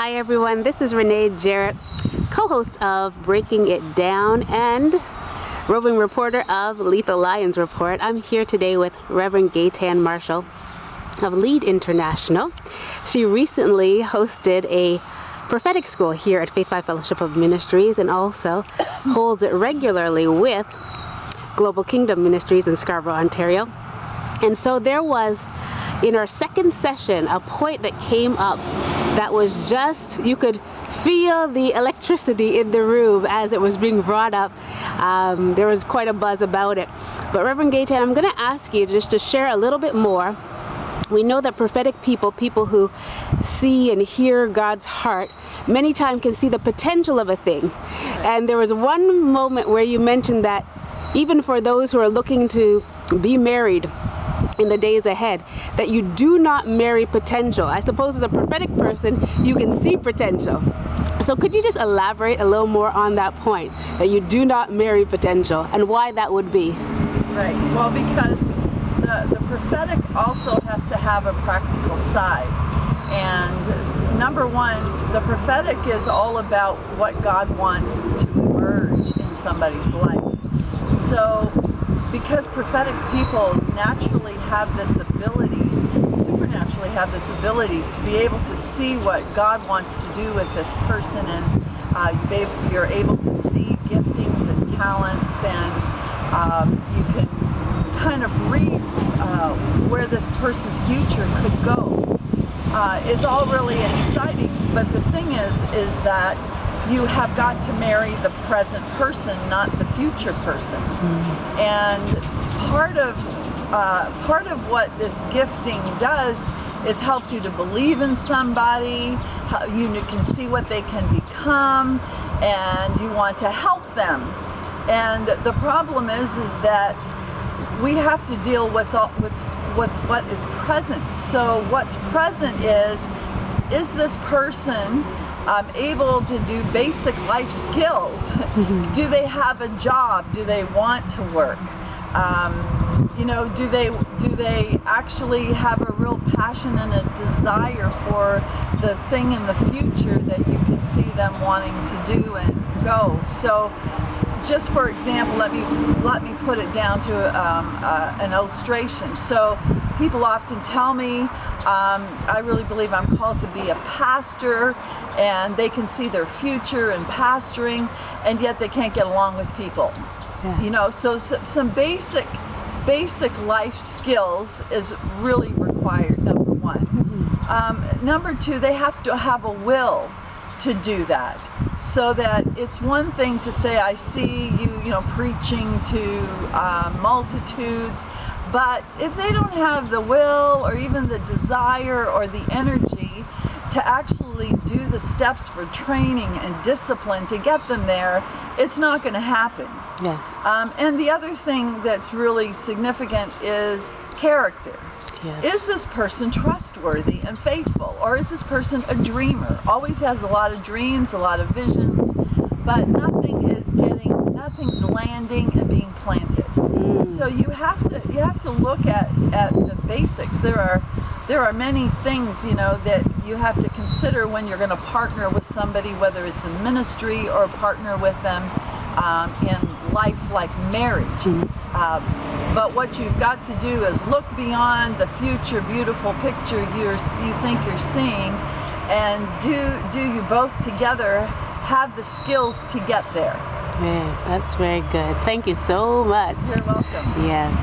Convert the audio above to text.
Hi everyone, this is Renee Jarrett, co-host of Breaking It Down and roving reporter of Lethal Lions Report. I'm here today with Reverend Gaetane Marshall of Lead International. She recently hosted a prophetic school here at Faith Life Fellowship of Ministries and also holds it regularly with Global Kingdom Ministries in Scarborough, Ontario. And so there was, in our second session, a point that came up that was just, you could feel the electricity in the room as it was being brought up. There was quite a buzz about it. But Reverend Gaetane, I'm going to ask you just to share a little bit more. We know that prophetic people who see and hear God's heart, many times can see the potential of a thing. And there was one moment where you mentioned that even for those who are looking to be married in the days ahead, that you do not marry potential. I suppose as a prophetic person, you can see potential. So could you just elaborate a little more on that point, that you do not marry potential, and why that would be? Right. Well, because the prophetic also has to have a practical side. And number one, the prophetic is all about what God wants to emerge in somebody's life. So because prophetic people naturally have this ability, supernaturally have this ability to be able to see what God wants to do with this person, and you're able to see giftings and talents, and you can kind of read where this person's future could go, is all really exciting. But the thing is that you have got to marry the present person, not the future person. Mm-hmm. And part of what this gifting does is helps you to believe in somebody. You can see what they can become, and you want to help them. And the problem is that we have to deal with what is present. So what's present is this person able to do basic life skills? Mm-hmm. Do they have a job? Do they want to work? Do they actually have a real passion and a desire for the thing in the future that you can see them wanting to do and go? So just for example, let me put it down to an illustration. So people often tell me, I really believe I'm called to be a pastor, and they can see their future in pastoring, and yet they can't get along with people. Yeah. So some basic life skills is really required, number one. Mm-hmm. Number two, they have to have a will to do that. So that it's one thing to say, I see you preaching to multitudes, but if they don't have the will or even the desire or the energy to actually do the steps for training and discipline to get them there, it's not going to happen. Yes. And the other thing that's really significant is character. Yes. Is this person trustworthy and faithful, or is this person a dreamer? Always has a lot of dreams, a lot of visions, but nothing's landing and being planted. Mm. So you have to look at the basics. There are many things that you have to consider when you're going to partner with somebody, whether it's in ministry or partner with them in life like marriage. Mm. But what you've got to do is look beyond the future beautiful picture you think you're seeing, and do you both together have the skills to get there. Yeah, that's very good. Thank you so much. You're welcome. Yes.